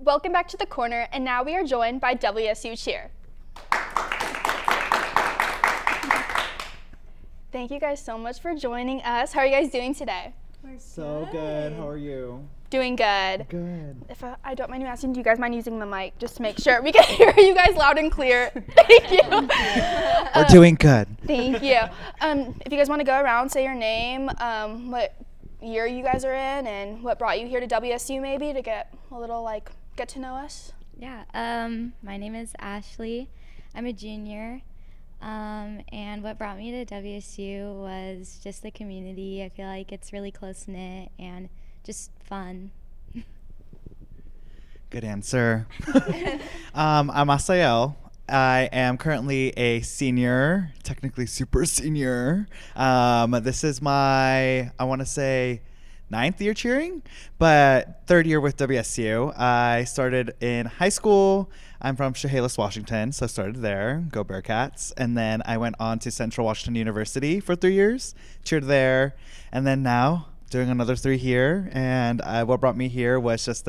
Welcome back to The Corner, and now we are joined by WSU Cheer. Thank you guys so much for joining us. How are you guys doing today? We're so good. How are you? Doing good. Good. If I don't mind you asking, do you guys mind using the mic just to make sure we can hear you guys loud and clear? Thank you. We're doing good. Thank you. If you guys want to go around, say your name, what year you guys are in, and what brought you here to WSU maybe to get a little get to know us. Yeah. My name is Ashley. I'm a junior. And what brought me to WSU was just the community. I feel like it's really close-knit and just fun. Good answer. I'm Asael. I am currently a senior, technically super senior. This is my, I want to say, 9th year cheering, but 3rd year with WSU. I started in high school. I'm from Chehalis, Washington, so I started there, go Bearcats. And then I went on to Central Washington University for 3 years, cheered there. And then now doing another 3 here. And what brought me here was just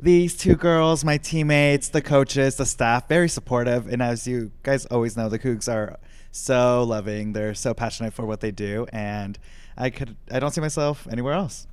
these 2 girls, my teammates, the coaches, the staff, very supportive. And as you guys always know, the Cougs are so loving. They're so passionate for what they do. And I don't see myself anywhere else.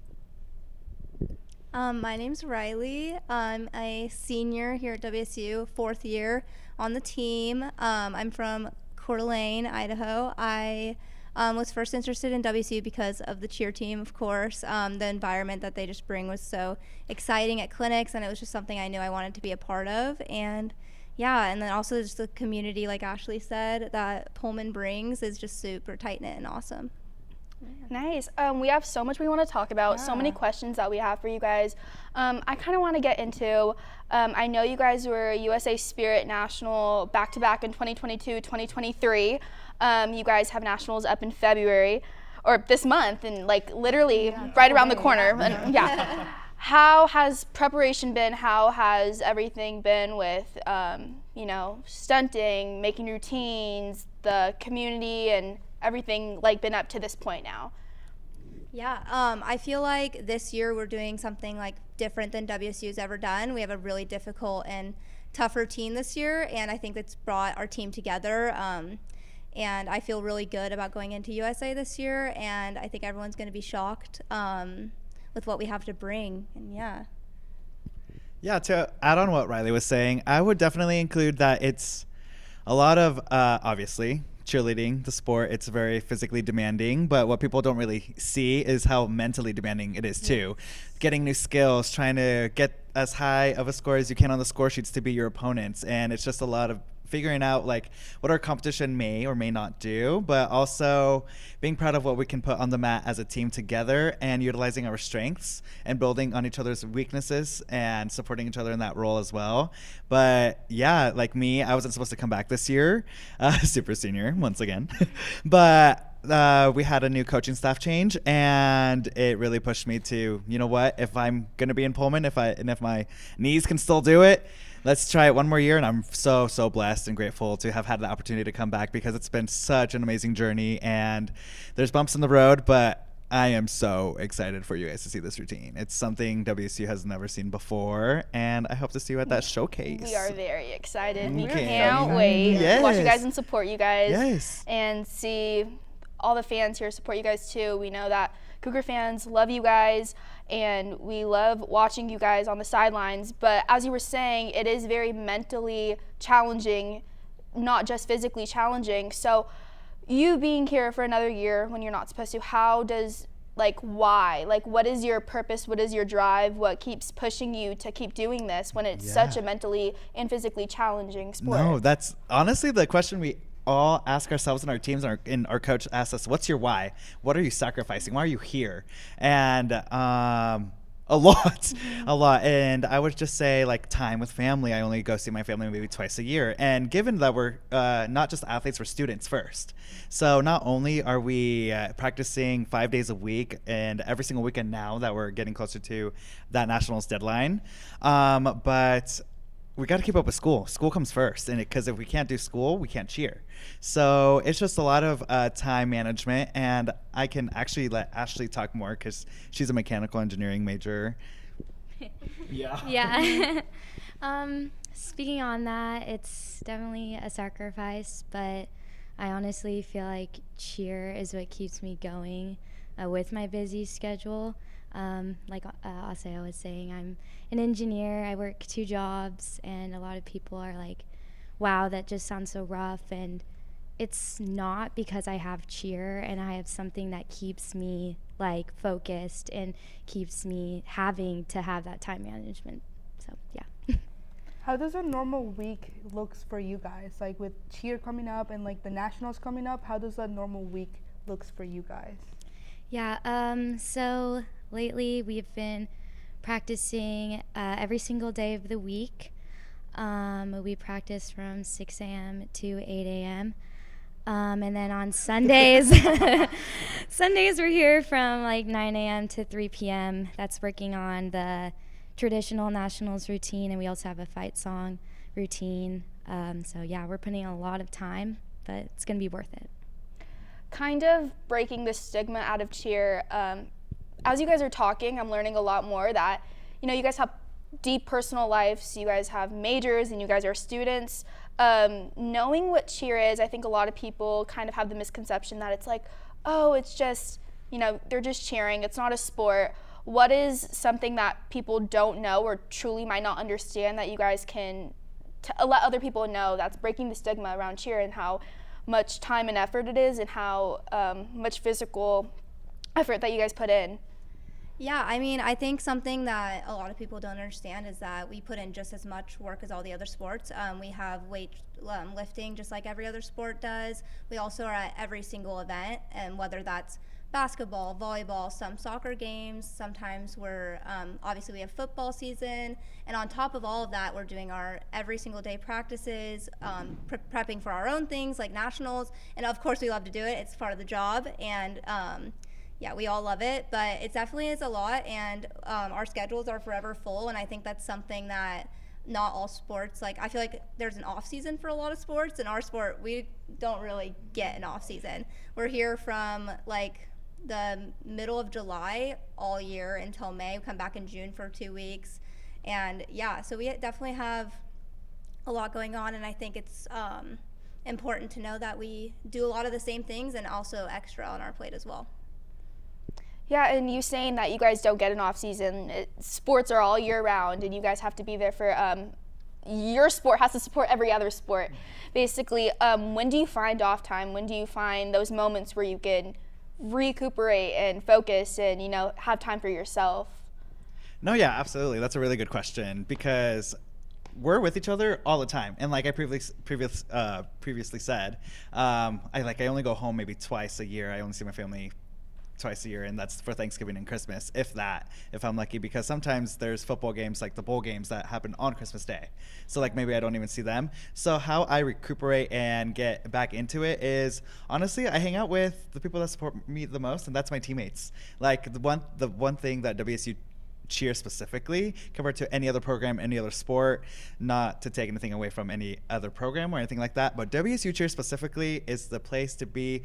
My name's Ryleigh. I'm a senior here at WSU, 4th year on the team. I'm from Coeur d'Alene, Idaho. I was first interested in WSU because of the cheer team, of course. The environment that they just bring was so exciting at clinics, and it was just something I knew I wanted to be a part of. And yeah, and then also just the community, like Ashley said, that Pullman brings is just super tight-knit and awesome. Nice. We have so much we want to talk about, so many questions that we have for you guys. I kind of want to get into, I know you guys were USA Spirit National back-to-back in 2022, 2023. You guys have nationals up in February, or this month, and literally right around the corner. And, how has preparation been? How has everything been with, stunting, making routines, the community, and everything been up to this point now? Yeah, I feel like this year we're doing something different than WSU's ever done. We have a really difficult and tough routine this year, and I think that's brought our team together. And I feel really good about going into USA this year, and I think everyone's going to be shocked with what we have to bring. And Yeah, to add on what Ryleigh was saying, I would definitely include that it's a lot of, obviously, cheerleading, the sport, it's very physically demanding, but what people don't really see is how mentally demanding it is too. Getting new skills, trying to get as high of a score as you can on the score sheets to beat your opponents, and it's just a lot of figuring out what our competition may or may not do, but also being proud of what we can put on the mat as a team together and utilizing our strengths and building on each other's weaknesses and supporting each other in that role as well. But yeah, like me, I wasn't supposed to come back this year, super senior once again, but we had a new coaching staff change, and it really pushed me to, you know what, if I'm going to be in Pullman, if my knees can still do it, let's try it one more year. And I'm so blessed and grateful to have had the opportunity to come back, because it's been such an amazing journey, and there's bumps in the road, but I am so excited for you guys to see this routine. It's something WSU has never seen before, and I hope to see you at that showcase. We are very excited. We Okay. can't wait to watch you Yes. guys and support you guys. Yes. And see all the fans here support you guys too. We know that Cougar fans love you guys, and we love watching you guys on the sidelines. But as you were saying, it is very mentally challenging, not just physically challenging. So you being here for another year when you're not supposed to, how does, why? What is your purpose? What is your drive? What keeps pushing you to keep doing this when it's such a mentally and physically challenging sport? No, that's honestly the question we all ask ourselves in our teams, and our coach asks us, what's your why? What are you sacrificing? Why are you here? And a lot. And I would just say time with family. I only go see my family maybe twice a year. And given that we're not just athletes, we're students first. So not only are we practicing 5 days a week and every single weekend now that we're getting closer to that nationals deadline, but we got to keep up with school. School comes first, and because if we can't do school, we can't cheer. So it's just a lot of time management, and I can actually let Ashley talk more because she's a mechanical engineering major. Yeah. Yeah. Speaking on that, it's definitely a sacrifice, but I honestly feel like cheer is what keeps me going with my busy schedule. Like Asael was saying, I'm an engineer. I work 2 jobs, and a lot of people are like, wow, that just sounds so rough. And it's not, because I have cheer and I have something that keeps me like focused and keeps me having to have that time management. So, yeah. How does a normal week looks for you guys? Like with cheer coming up and like the nationals coming up, how does a normal week looks for you guys? Yeah, so lately we've been practicing every single day of the week. We practice from 6 a.m. to 8 a.m. And then on Sundays, Sundays we're here from like 9 a.m. to 3 p.m. That's working on the traditional nationals routine, and we also have a fight song routine. So yeah, we're putting in a lot of time, but it's going to be worth it. Kind of breaking the stigma out of cheer. As you guys are talking, I'm learning a lot more that, you guys have deep personal lives, you guys have majors, and you guys are students. Knowing what cheer is, I think a lot of people kind of have the misconception that it's like, oh, it's just, they're just cheering, it's not a sport. What is something that people don't know or truly might not understand that you guys can let other people know that's breaking the stigma around cheer, and how much time and effort it is, and how much physical effort that you guys put in? Yeah, I mean, I think something that a lot of people don't understand is that we put in just as much work as all the other sports. We have weight lifting just like every other sport does. We also are at every single event, and whether that's basketball, volleyball, some soccer games, sometimes we're, obviously we have football season, and on top of all of that, we're doing our every single day practices, prepping for our own things like nationals, and of course we love to do it, it's part of the job, and yeah, we all love it, but it definitely is a lot, and our schedules are forever full, and I think that's something that not all sports, like I feel like there's an off season for a lot of sports. In our sport, we don't really get an off season. We're here from like the middle of July all year until May. We come back in June for 2 weeks, and yeah, so we definitely have a lot going on, and I think it's important to know that we do a lot of the same things and also extra on our plate as well. Yeah, and you saying that you guys don't get an off season, sports are all year round, and you guys have to be there for, your sport has to support every other sport. Basically, when do you find off time? When do you find those moments where you can recuperate and focus and, have time for yourself? No, yeah, absolutely. That's a really good question, because we're with each other all the time, and like I previously said, I only go home maybe twice a year. I only see my family twice a year, and that's for Thanksgiving and Christmas, if I'm lucky, because sometimes there's football games like the bowl games that happen on Christmas Day, so like maybe I don't even see them. So how I recuperate and get back into it is, honestly, I hang out with the people that support me the most, and that's my teammates. Like the one thing that WSU Cheer specifically, compared to any other program, any other sport, not to take anything away from any other program or anything like that, but WSU Cheer specifically is the place to be.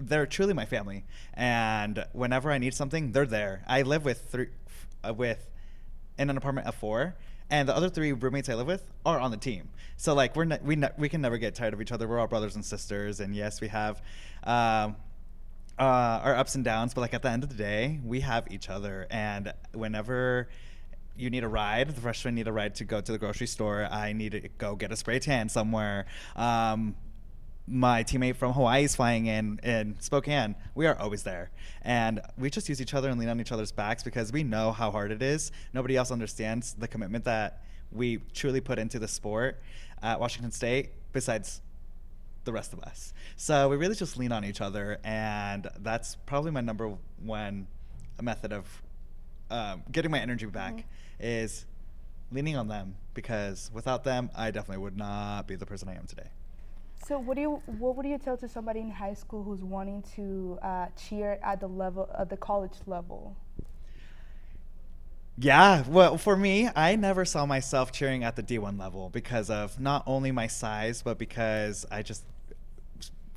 They're truly my family, and whenever I need something, they're there. I live in an apartment of 4, and the other 3 roommates I live with are on the team. So like we can never get tired of each other. We're all brothers and sisters, and yes, we have our ups and downs, but like at the end of the day, we have each other. And whenever you need a ride, the freshmen need a ride to go to the grocery store, I need to go get a spray tan somewhere. My teammate from Hawaii is flying in Spokane. We are always there. And we just use each other and lean on each other's backs, because we know how hard it is. Nobody else understands the commitment that we truly put into the sport at Washington State, besides the rest of us. So we really just lean on each other, and that's probably my number one method of getting my energy back, is leaning on them, because without them, I definitely would not be the person I am today. So what would you tell to somebody in high school who's wanting to cheer at the college level? Yeah, well, for me, I never saw myself cheering at the D1 level, because of not only my size, but because I just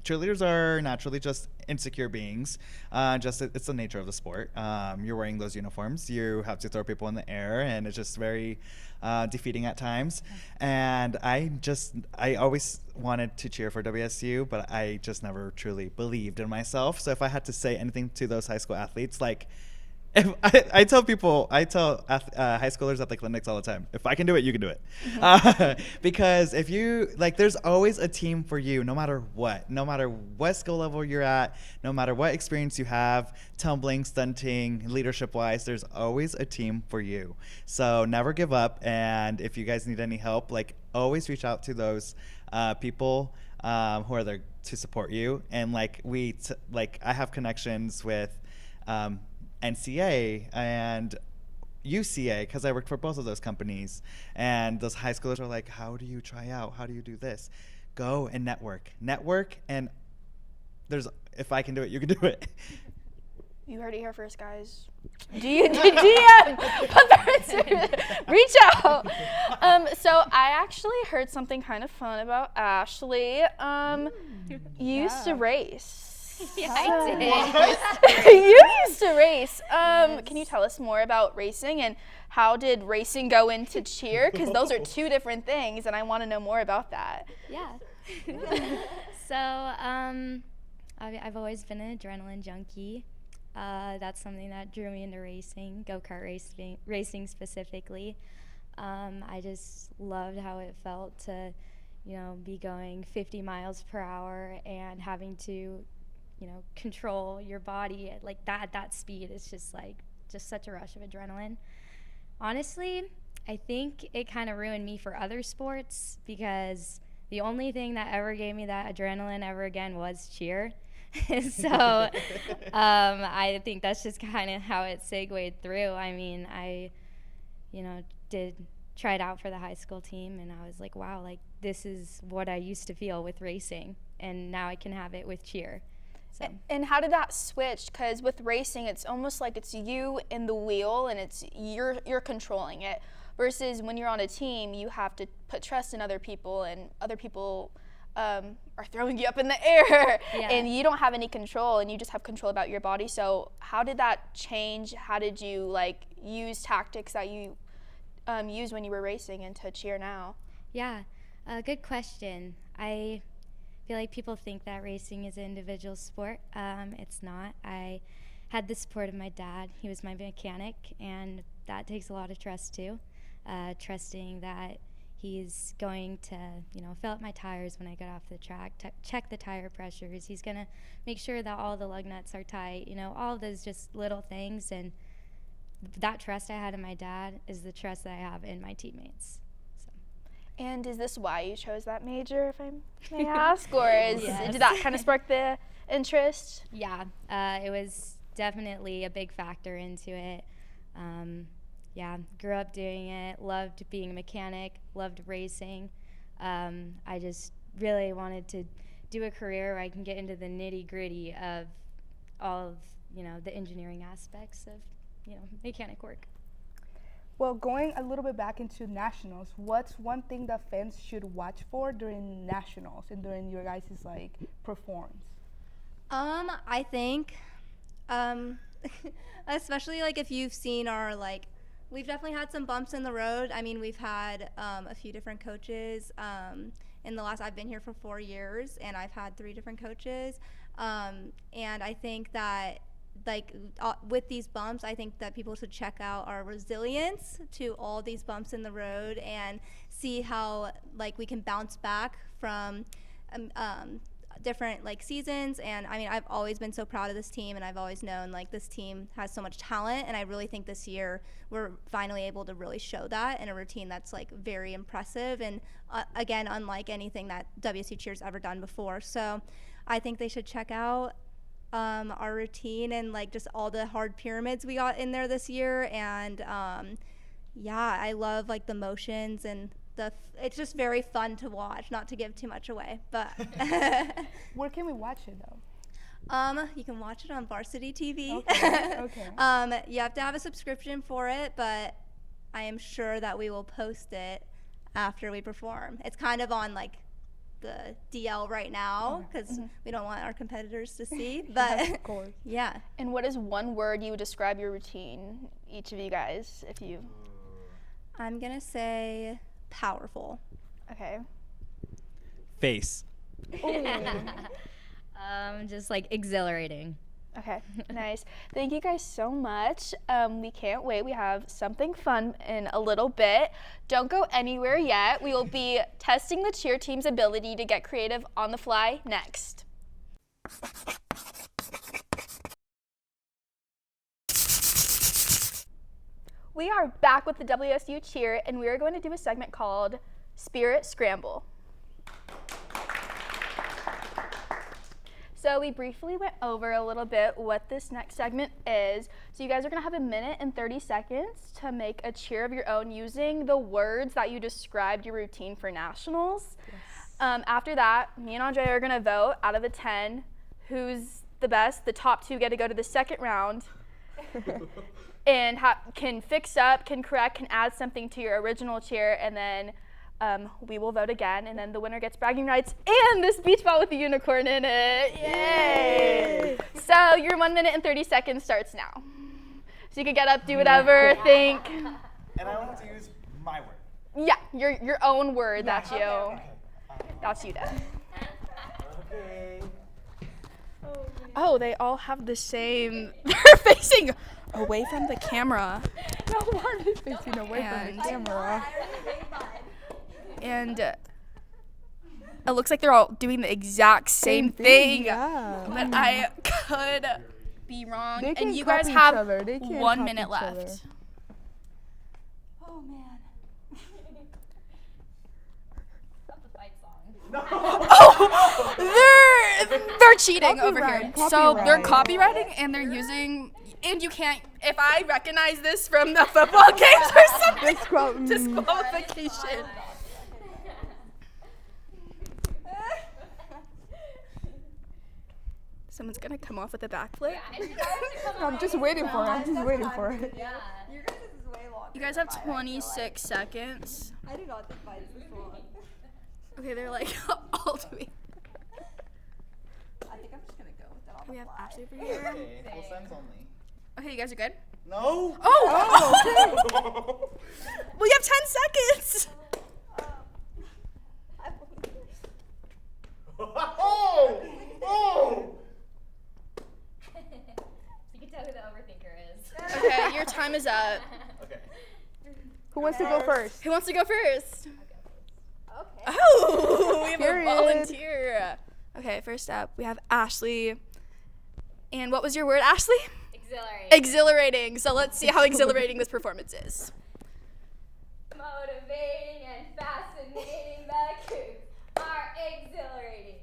cheerleaders are naturally just insecure beings. It's the nature of the sport. You're wearing those uniforms. You have to throw people in the air, and it's just very defeating at times. And I always wanted to cheer for WSU, but I just never truly believed in myself. So if I had to say anything to those high school athletes, like, if I tell high schoolers at the clinics all the time, if I can do it, you can do it. Because if you, like, there's always a team for you, no matter what skill level you're at, no matter what experience you have, tumbling, stunting, leadership-wise, there's always a team for you. So never give up. And if you guys need any help, like, always reach out to those people who are there to support you. And like I have connections with NCA and UCA because I worked for both of those companies, and those high schoolers are like, how do you try out? How do you do this? Go and network, and if I can do it, you can do it. You heard it here first, guys. DM, reach out. So I actually heard something kind of fun about Ashley. You used to race. Yeah, I did. You used to race. Can you tell us more about racing, and how did racing go into cheer? Because those are two different things, and I want to know more about that. Yeah. So I've always been an adrenaline junkie. That's something that drew me into racing, go-kart racing specifically. I just loved how it felt to, be going 50 miles per hour and having to, control your body at like that speed. It's just such a rush of adrenaline. Honestly, I think it kind of ruined me for other sports, because the only thing that ever gave me that adrenaline ever again was cheer. So I think that's just kind of how it segued through. I mean, I tried out for the high school team, and I was like, wow, like this is what I used to feel with racing, and now I can have it with cheer. So. And how did that switch? Because with racing, it's almost like it's you in the wheel, and it's you're controlling it. Versus when you're on a team, you have to put trust in other people, and other people are throwing you up in the air, and you don't have any control, and you just have control about your body. So how did that change? How did you use tactics that you used when you were racing into cheer now? Yeah, good question. I feel like people think that racing is an individual sport. It's not. I had the support of my dad. He was my mechanic, and that takes a lot of trust too. Trusting that he's going to, fill up my tires when I get off the track, check the tire pressures. He's going to make sure that all the lug nuts are tight, all of those just little things. And that trust I had in my dad is the trust that I have in my teammates. And is this why you chose that major, if I may ask? Or did that kind of spark the interest? Yeah, it was definitely a big factor into it. Grew up doing it, loved being a mechanic, loved racing. I just really wanted to do a career where I can get into the nitty-gritty of all of, the engineering aspects of, mechanic work. Well, going a little bit back into nationals, what's one thing that fans should watch for during nationals and during your guys' performance? I think, especially if you've seen our we've definitely had some bumps in the road. I mean, we've had a few different coaches. I've been here for 4 years, and I've had 3 different coaches. And I think that with these bumps, I think that people should check out our resilience to all these bumps in the road and see how we can bounce back from different seasons. And I mean, I've always been so proud of this team, and I've always known this team has so much talent, and I really think this year we're finally able to really show that in a routine that's very impressive, and again, unlike anything that WSU Cheer's ever done before. So I think they should check out our routine and just all the hard pyramids we got in there this year. And I love the motions, and it's just very fun to watch, not to give too much away, but Where can we watch it though? You can watch it on Varsity TV. Okay. You have to have a subscription for it, but I am sure that we will post it after we perform. It's kind of on the DL right now because we don't want our competitors to see. Yes, But of course. yeah, And what is one word you would describe your routine, each of you guys, if you, I'm gonna say powerful. okay. Face. Just like exhilarating. Okay, nice. Thank you guys so much. We can't wait. We have something fun in a little bit. Don't go anywhere yet. We will be testing the cheer team's ability to get creative on the fly next. We are back with the WSU Cheer, and we are going to do a segment called Spirit Scramble. So we briefly went over a little bit what this next segment is. So you guys are gonna have 1 minute and 30 seconds to make a cheer of your own using the words that you described your routine for nationals. Yes. After that, me and Andrea are gonna vote out of a 10 who's the best. The top 2 get to go to the second round and can fix up, can correct, can add something to your original cheer, and then we will vote again, and then the winner gets bragging rights and this beach ball with the unicorn in it. Yay! So your 1 minute and 30 seconds starts now. So you can get up, do whatever, think. And I don't have to use my word. Yeah, your own word. That's you. That's you, Dad. Okay. Oh, they all have the same. They're facing away from the camera. No one is facing away from the camera. And it looks like they're all doing the exact same thing. Yeah. But I could be wrong. They can And you copy guys each have other. They can 1 copy minute each left. other. Oh man. They're cheating over here. Copyright, So they're copyright. copywriting and they're using, and you can't, if I recognize this from the football games or something, disqualification. Someone's gonna come off with a backflip. I'm just waiting for it. I'm just waiting for it. Yeah. Your guys' is way longer. You guys have 26 seconds. I do not think mine's this long. Okay, they're like all doing. I think I'm just gonna go with that on the We have fly. Ashley over here. Okay, full sends only. Okay, you guys are good? No. Oh! We have 10 seconds! Oh! Oh! You can tell who the overthinker is. Okay, your time is up. Okay. Who wants to go first? Who wants to go first? Okay. Oh, we have Period. a volunteer. Okay, first up, we have Ashley. And what was your word, Ashley? Exhilarating. Exhilarating. So let's see how exhilarating this performance is. Motivating and fascinating, the Cougs are exhilarating.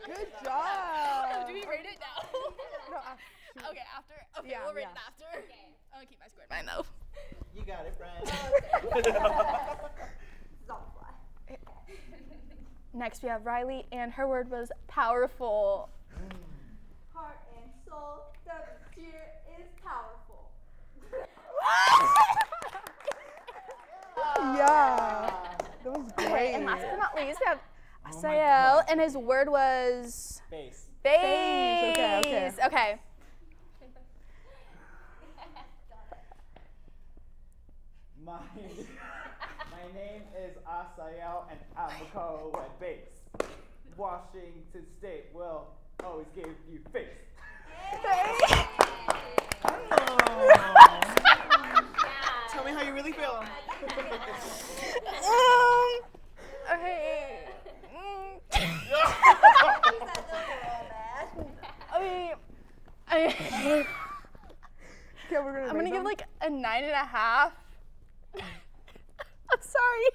Good job. Do we rate it now? No, Okay, after. Okay, Yeah, we'll rate yeah. it after. Okay. I'm gonna keep my score in mind though. You got it, friend. This is on the fly. Next we have Ryleigh, and her word was powerful. Heart and soul, the cheer is powerful. Yeah. That was Okay, great. and last but not least, we have Asael, and his word was Face. face. Okay. Okay. My name is Asael, and I'm a co-ed base. Washington State will always give you face. Tell me how you really feel. Okay. Okay, we're I'm gonna give like a 9.5. I'm sorry.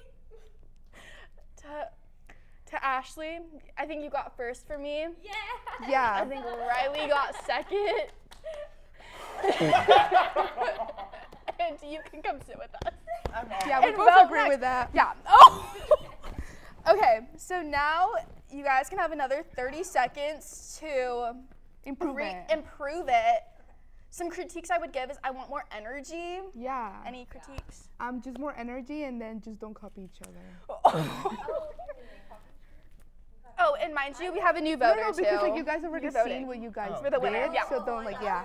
To Ashley, I think you got first for me. Yeah. I Yeah. think Ryleigh got second. And you can come sit with us. Yeah, we And both vote agree next. with that. Yeah. Oh. Okay, so now you guys can have another 30 seconds to Improvement. improve it. some critiques I would give is I want more energy. Yeah. Any critiques? Just more energy, and then just don't copy each other. Oh, and mind you, we have a new voter No, too. because like you guys already You're voting. seen what you guys We're the winner, did, yeah. so don't like yeah.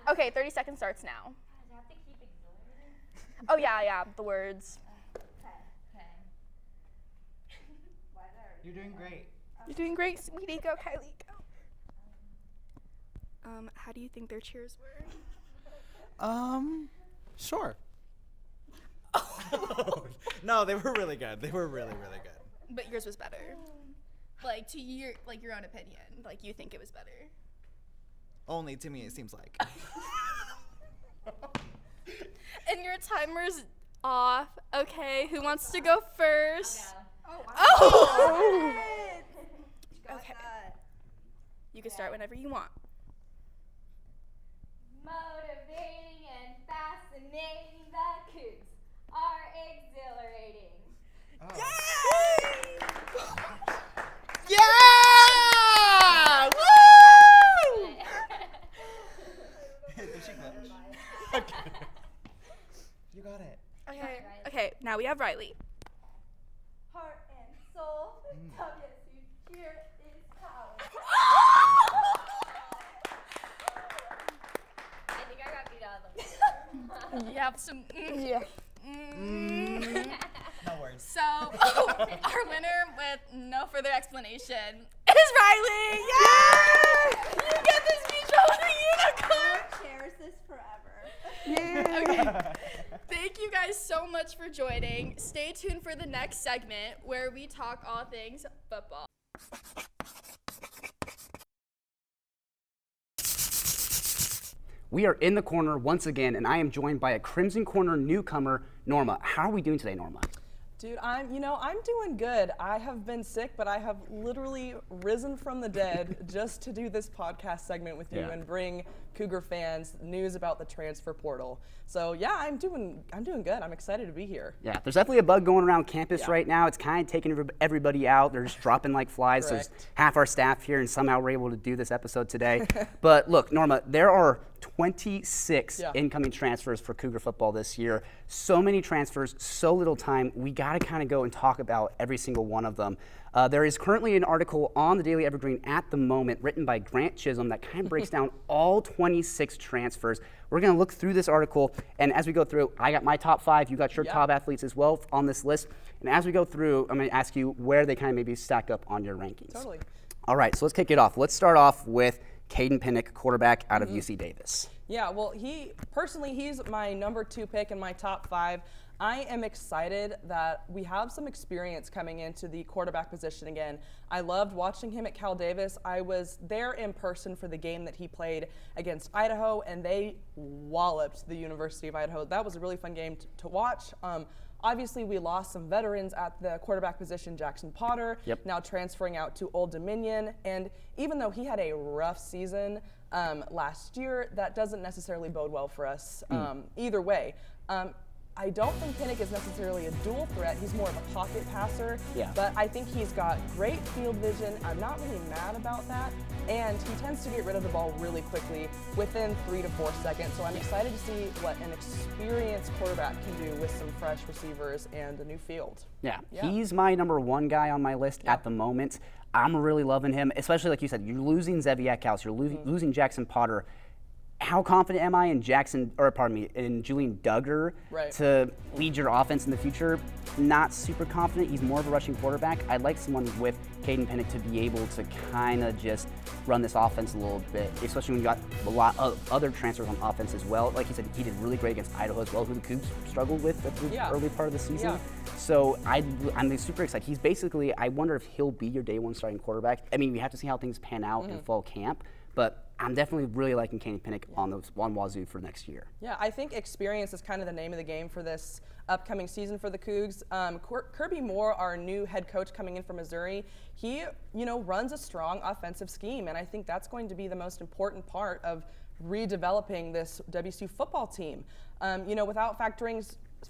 Okay, 30 seconds starts now. Oh yeah, the words. You're doing great. You're doing great, sweetie. Go, Kylie, go. How do you think their cheers were? Sure. No, they were really good. They were really, really good. But yours was better. Like to your own opinion. Like you think it was better. Only to me, it seems like. And your timer's off. Okay, who wants to go first? Oh! Okay. You can start whenever you want. Motivating and fascinating, the Cougs are exhilarating. Yeah! Woo! Did she glitch? Okay. You got it. Okay, now we have Ryleigh. Heart and soul, WSU Cheer is power. I think I got beat out of the You have some. Yeah. No worries. So, our winner with no further explanation is Ryleigh. Yay! You get this speech of the unicorn. Cherish this forever. Yeah. Okay. Thank you guys so much for joining. Stay tuned for the next segment where we talk all things football. We are in the corner once again, and I am joined by a Crimson Corner newcomer, Norma. How are we doing today, Norma? Dude, I'm doing good. I have been sick, but I have literally risen from the dead just to do this podcast segment with you Yeah. and bring Cougar fans news about the transfer portal. So yeah, I'm doing good. I'm excited to be here. Yeah, there's definitely a bug going around campus Yeah. right now. It's kind of taking everybody out. They're just dropping like flies. There's Correct. half our staff here, and somehow we're able to do this episode today. But look, Norma, there are 26 Yeah. incoming transfers for Cougar football this year. So many transfers, so little time. We got to kind of go and talk about every single one of them. There is currently an article on the Daily Evergreen at the moment written by Grant Chisholm that kind of breaks down all 26 transfers. We're going to look through this article, and as we go through, I got my top 5, you got your Yeah. top athletes as well on this list. And as we go through, I'm going to ask you where they kind of maybe stack up on your rankings. Totally. All right, so let's kick it off. Let's start off with Caden Pinnock, quarterback out Mm-hmm. of UC Davis. Yeah, well, he's my number 2 pick in my top 5. I am excited that we have some experience coming into the quarterback position again. I loved watching him at Cal Davis. I was there in person for the game that he played against Idaho, and they walloped the University of Idaho. That was a really fun game to watch. Obviously, we lost some veterans at the quarterback position, Jackson Potter, now transferring out to Old Dominion. And even though he had a rough season last year, that doesn't necessarily bode well for us either way. I don't think Pinnock is necessarily a dual threat. He's more of a pocket passer, but I think he's got great field vision. I'm not really mad about that. And he tends to get rid of the ball really quickly within 3 to 4 seconds. So I'm excited to see what an experienced quarterback can do with some fresh receivers and a new field. Yeah, he's my number 1 guy on my list at the moment. I'm really loving him, especially like you said, you're losing Zeviak House, you're losing Jackson Potter. How confident am I in in Julian Duggar to lead your offense in the future? Not super confident. He's more of a rushing quarterback. I'd like someone with Caden Pinnock to be able to kind of just run this offense a little bit, especially when you got a lot of other transfers on offense as well. Like you said, he did really great against Idaho as well, who the Cougs struggled with at the early part of the season. Yeah. So I'm super excited. He's basically, I wonder if he'll be your day 1 starting quarterback. I mean, we have to see how things pan out in fall camp, but I'm definitely really liking Caden Pinnock on Wazoo for next year. Yeah, I think experience is kind of the name of the game for this upcoming season for the Cougs. Kirby Moore, our new head coach coming in from Missouri, he runs a strong offensive scheme, and I think that's going to be the most important part of redeveloping this WSU football team. Without factoring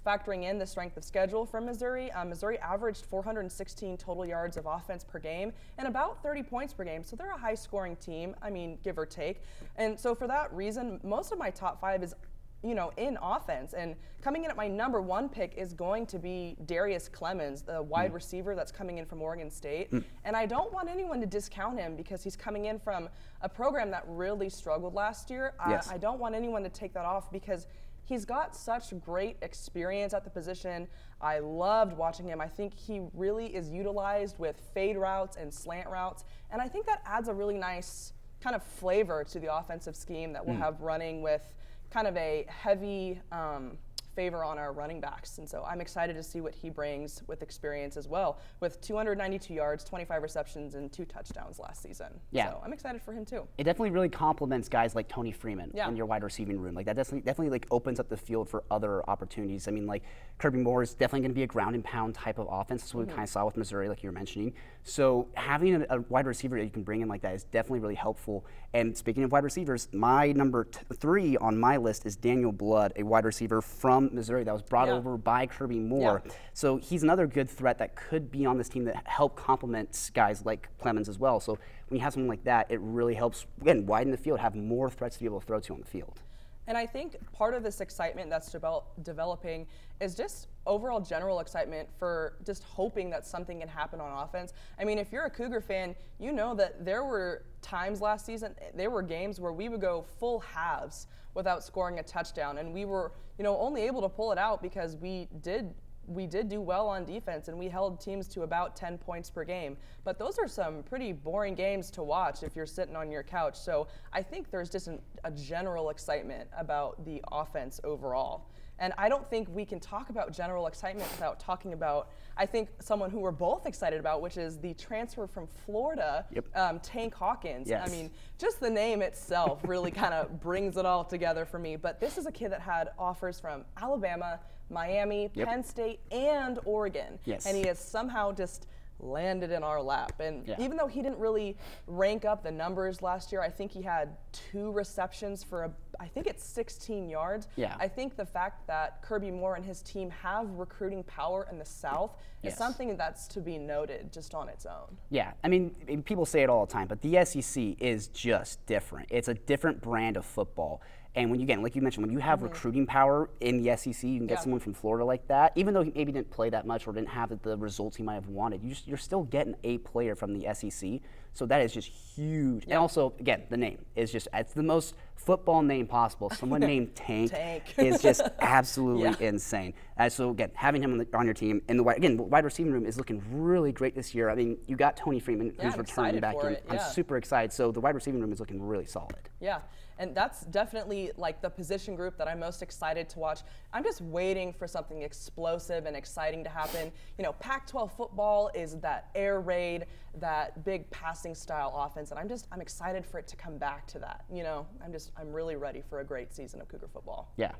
factoring in the strength of schedule from Missouri, Missouri averaged 416 total yards of offense per game and about 30 points per game. So they're a high-scoring team, I mean, give or take. And so for that reason, most of my top 5 is in offense. And coming in at my number 1 pick is going to be Darius Clemens, the wide receiver that's coming in from Oregon State. And I don't want anyone to discount him because he's coming in from a program that really struggled last year. Yes. I don't want anyone to take that off because he's got such great experience at the position. I loved watching him. I think he really is utilized with fade routes and slant routes. And I think that adds a really nice kind of flavor to the offensive scheme that we'll have running with kind of a heavy favor on our running backs. And so I'm excited to see what he brings with experience as well, with 292 yards, 25 receptions, and 2 touchdowns last season. Yeah. So I'm excited for him too. It definitely really complements guys like Tony Freeman in your wide receiving room. Like that definitely like opens up the field for other opportunities. I mean, like Kirby Moore is definitely going to be a ground and pound type of offense. That's what we kind of saw with Missouri, like you were mentioning. So having a wide receiver that you can bring in like that is definitely really helpful. And speaking of wide receivers, my number 3 on my list is Daniel Blood, a wide receiver from Missouri that was brought over by Kirby Moore. So he's another good threat that could be on this team that help complement guys like Clemens as well. So when you have someone like that, it really helps, again, widen the field, have more threats to be able to throw to on the field. And I think part of this excitement that's developing is just overall general excitement for just hoping that something can happen on offense. I mean, if you're a Cougar fan, you know that there were times last season, there were games where we would go full halves without scoring a touchdown, and we were, only able to pull it out because we did do well on defense, and we held teams to about 10 points per game. But those are some pretty boring games to watch if you're sitting on your couch. So I think there's just a general excitement about the offense overall. And I don't think we can talk about general excitement without talking about, I think, someone who we're both excited about, which is the transfer from Florida, Tank Hawkins. Yes. I mean, just the name itself really kind of brings it all together for me. But this is a kid that had offers from Alabama, Miami, Penn State, and Oregon. Yes. And he has somehow just landed in our lap. And even though he didn't really rank up the numbers last year, I think he had 2 receptions for I think it's 16 yards. Yeah. I think the fact that Kirby Moore and his team have recruiting power in the South is something that's to be noted just on its own. Yeah, I mean, people say it all the time, but the SEC is just different. It's a different brand of football. And when you, again, like you mentioned, when you have recruiting power in the SEC, you can get someone from Florida like that, even though he maybe didn't play that much or didn't have the results he might have wanted, you're still getting a player from the SEC. So that is just huge. And also, again, the name is just, it's the most football name possible. Someone named Tank is just absolutely insane. So again, having him on your team, and the wide receiving room is looking really great this year. I mean, you got Tony Freeman, who's returning back in. I'm super excited. So the wide receiving room is looking really solid. Yeah, and that's definitely like the position group that I'm most excited to watch. I'm just waiting for something explosive and exciting to happen. Pac-12 football is that air raid, that big passing style offense, and I'm excited for it to come back to that. I'm really ready for a great season of Cougar football. Yeah.